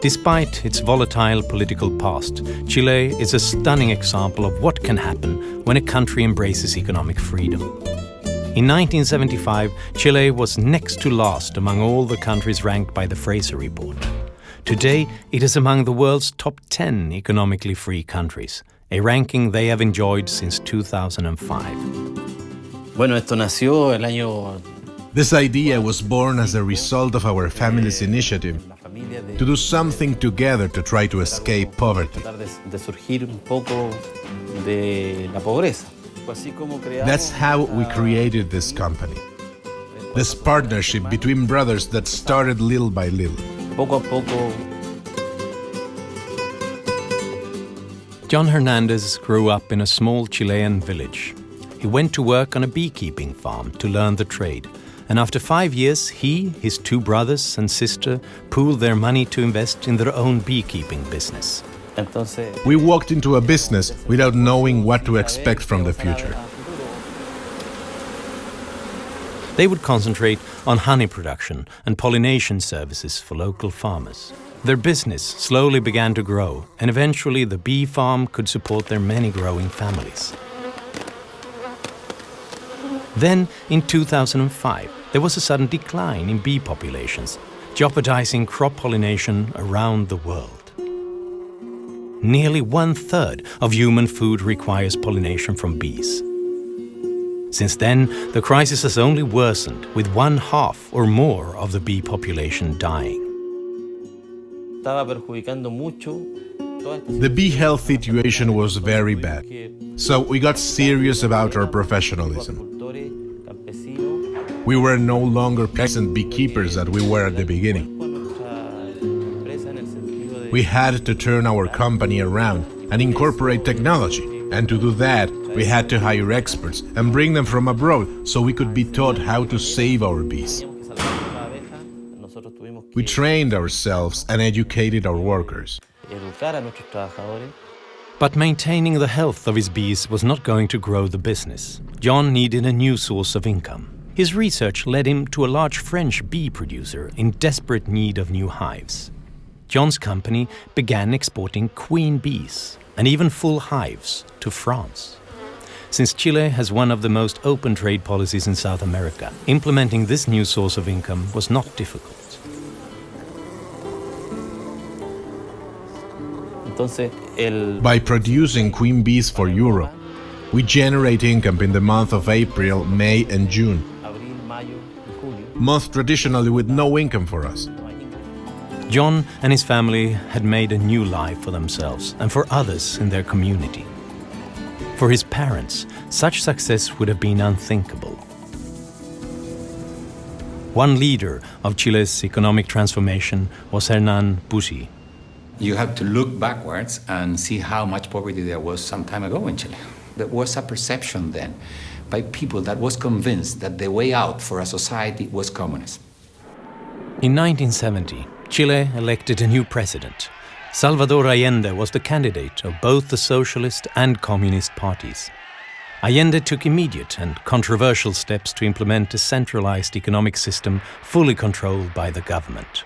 Despite its volatile political past, Chile is a stunning example of what can happen when a country embraces economic freedom. In 1975, Chile was next to last among all the countries ranked by the Fraser Report. Today, it is among the world's top 10 economically free countries, a ranking they have enjoyed since 2005. Bueno, esto nació el año. This idea was born as a result of our family's initiative to do something together to try to escape poverty. De surgir un poco de la pobreza. That's how we created this company. This partnership between brothers that started little by little. Poco a poco. John Hernandez grew up in a small Chilean village. He went to work on a beekeeping farm to learn the trade. And after 5 years, he, his two brothers and sister pooled their money to invest in their own beekeeping business. We walked into a business without knowing what to expect from the future. They would concentrate on honey production and pollination services for local farmers. Their business slowly began to grow, and eventually the bee farm could support their many growing families. Then, in 2005, there was a sudden decline in bee populations, jeopardizing crop pollination around the world. Nearly 1/3 of human food requires pollination from bees. Since then, the crisis has only worsened, with 1/2 or more of the bee population dying. The bee health situation was very bad, so we got serious about our professionalism. We were no longer peasant beekeepers that we were at the beginning. We had to turn our company around and incorporate technology, and to do that, we had to hire experts and bring them from abroad so we could be taught how to save our bees. We trained ourselves and educated our workers. But maintaining the health of his bees was not going to grow the business. John needed a new source of income. His research led him to a large French bee producer in desperate need of new hives. John's company began exporting queen bees and even full hives to France. Since Chile has one of the most open trade policies in South America, implementing this new source of income was not difficult. By producing queen bees for Europe, we generate income in the month of April, May, and June. Months traditionally with no income for us. John and his family had made a new life for themselves and for others in their community. For his parents, such success would have been unthinkable. One leader of Chile's economic transformation was Hernandez. You have to look backwards and see how much poverty there was some time ago in Chile. There was a perception then by people that was convinced that the way out for a society was communism. In 1970, Chile elected a new president. Salvador Allende was the candidate of both the socialist and communist parties. Allende took immediate and controversial steps to implement a centralized economic system fully controlled by the government.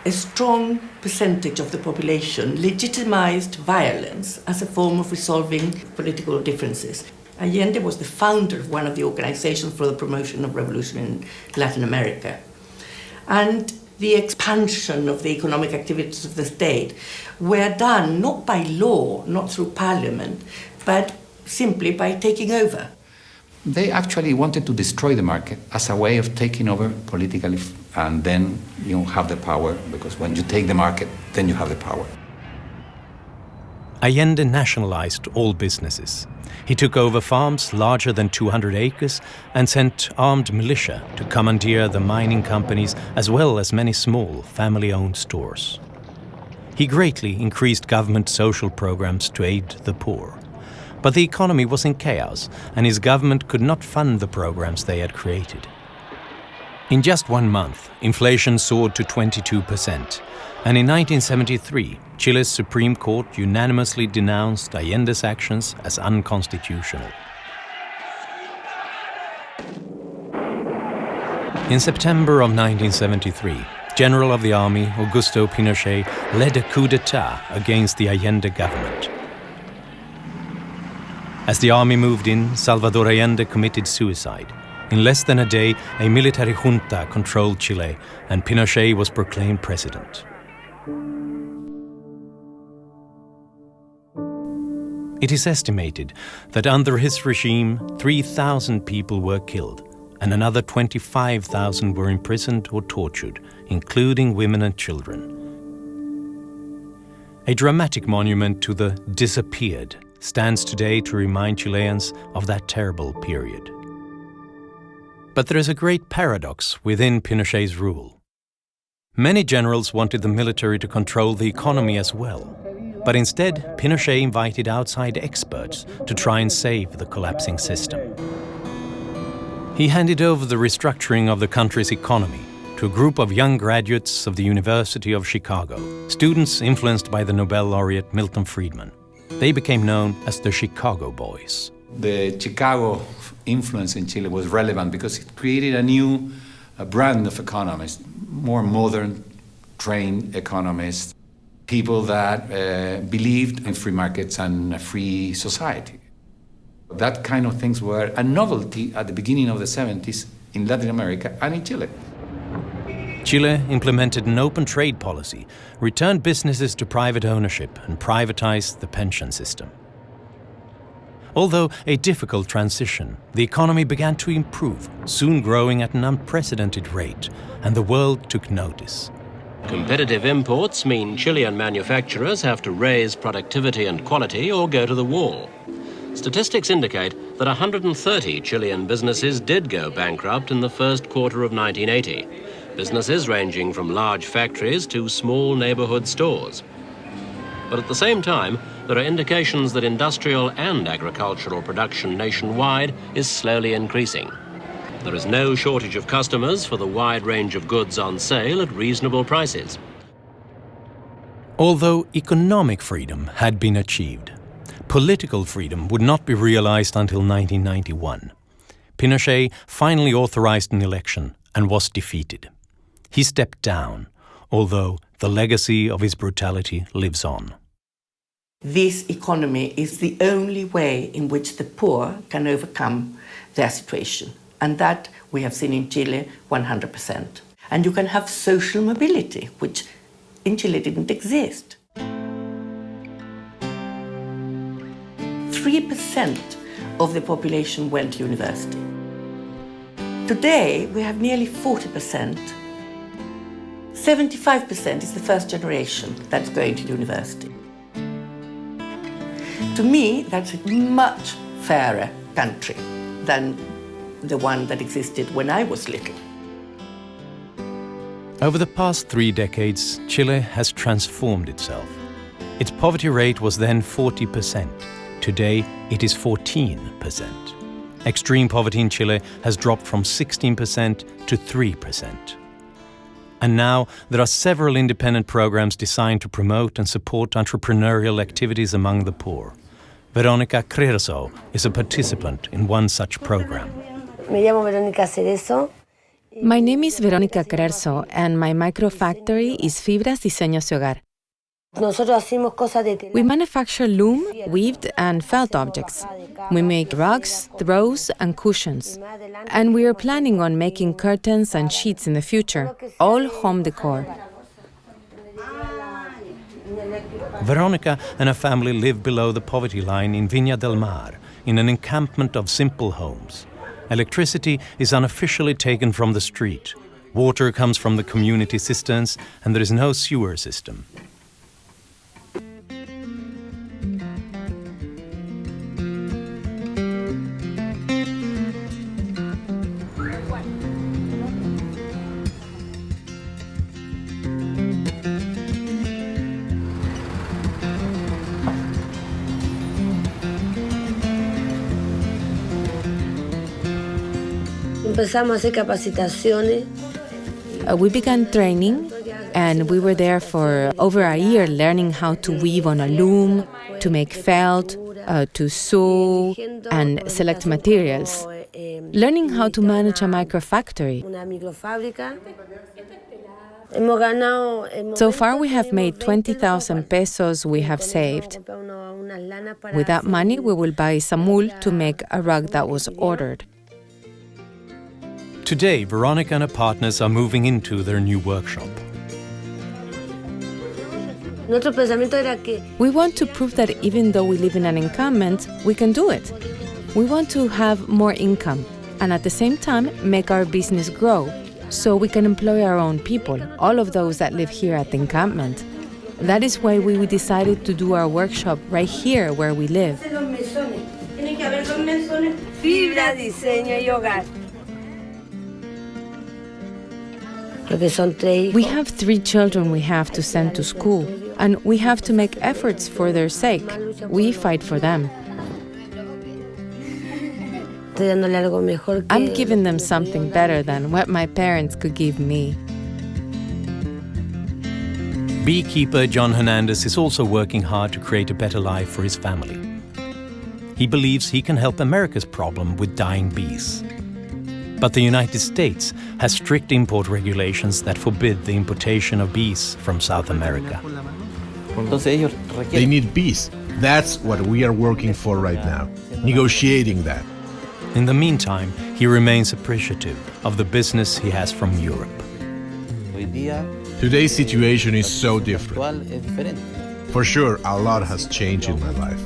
A strong percentage of the population legitimized violence as a form of resolving political differences. Allende was the founder of one of the organizations for the promotion of revolution in Latin America. And the expansion of the economic activities of the state were done not by law, not through parliament, but simply by taking over. They actually wanted to destroy the market as a way of taking over politically, and then you have the power, because when you take the market, then you have the power. Allende nationalized all businesses. He took over farms larger than 200 acres and sent armed militia to commandeer the mining companies as well as many small family-owned stores. He greatly increased government social programs to aid the poor. But the economy was in chaos, and his government could not fund the programs they had created. In just 1 month, inflation soared to 22%, and in 1973, Chile's Supreme Court unanimously denounced Allende's actions as unconstitutional. In September of 1973, General of the army, Augusto Pinochet, led a coup d'etat against the Allende government. As the army moved in, Salvador Allende committed suicide. In less than a day, a military junta controlled Chile, and Pinochet was proclaimed president. It is estimated that under his regime, 3,000 people were killed, and another 25,000 were imprisoned or tortured, including women and children. A dramatic monument to the disappeared stands today to remind Chileans of that terrible period. But there is a great paradox within Pinochet's rule. Many generals wanted the military to control the economy as well. But instead, Pinochet invited outside experts to try and save the collapsing system. He handed over the restructuring of the country's economy to a group of young graduates of the University of Chicago, students influenced by the Nobel laureate Milton Friedman. They became known as the Chicago Boys. The Chicago influence in Chile was relevant because it created a new brand of economists, more modern, trained economists, people that believed in free markets and a free society. That kind of things were a novelty at the beginning of the 70s in Latin America and in Chile. Chile implemented an open trade policy, returned businesses to private ownership, and privatized the pension system. Although a difficult transition, the economy began to improve, soon growing at an unprecedented rate, and the world took notice. Competitive imports mean Chilean manufacturers have to raise productivity and quality or go to the wall. Statistics indicate that 130 Chilean businesses did go bankrupt in the first quarter of 1980. Businesses ranging from large factories to small neighborhood stores. But at the same time, there are indications that industrial and agricultural production nationwide is slowly increasing. There is no shortage of customers for the wide range of goods on sale at reasonable prices. Although economic freedom had been achieved, political freedom would not be realized until 1991. Pinochet finally authorized an election and was defeated. He stepped down, although the legacy of his brutality lives on. This economy is the only way in which the poor can overcome their situation. And that we have seen in Chile 100%. And you can have social mobility, which in Chile didn't exist. 3% of the population went to university. Today, we have nearly 40%. 75% is the first generation that's going to university. To me, that's a much fairer country than the one that existed when I was little. Over the past 3 decades, Chile has transformed itself. Its poverty rate was then 40%. Today, it is 14%. Extreme poverty in Chile has dropped from 16% to 3%. And now, there are several independent programs designed to promote and support entrepreneurial activities among the poor. Veronica Crerso is a participant in one such program. My name is Veronica Crerso, and my microfactory is Fibras Diseños de Hogar. We manufacture loom, weaved, and felt objects. We make rugs, throws, and cushions. And we are planning on making curtains and sheets in the future, all home decor. Veronica and her family live below the poverty line in Viña del Mar, in an encampment of simple homes. Electricity is unofficially taken from the street. Water comes from the community cisterns, and there is no sewer system. We began training, and we were there for over a year learning how to weave on a loom, to make felt, to sew, and select materials. Learning how to manage a microfactory. So far, we have made 20,000 pesos we have saved. With that money, we will buy some wool to make a rug that was ordered. Today, Veronica and her partners are moving into their new workshop. We want to prove that even though we live in an encampment, we can do it. We want to have more income and at the same time make our business grow so we can employ our own people, all of those that live here at the encampment. That is why we decided to do our workshop right here where we live. We have 3 children we have to send to school, and we have to make efforts for their sake. We fight for them. I'm giving them something better than what my parents could give me. Beekeeper John Hernandez is also working hard to create a better life for his family. He believes he can help America's problem with dying bees. But the United States has strict import regulations that forbid the importation of bees from South America. They need bees. That's what we are working for right now, negotiating that. In the meantime, he remains appreciative of the business he has from Europe. Today's situation is so different. For sure, a lot has changed in my life.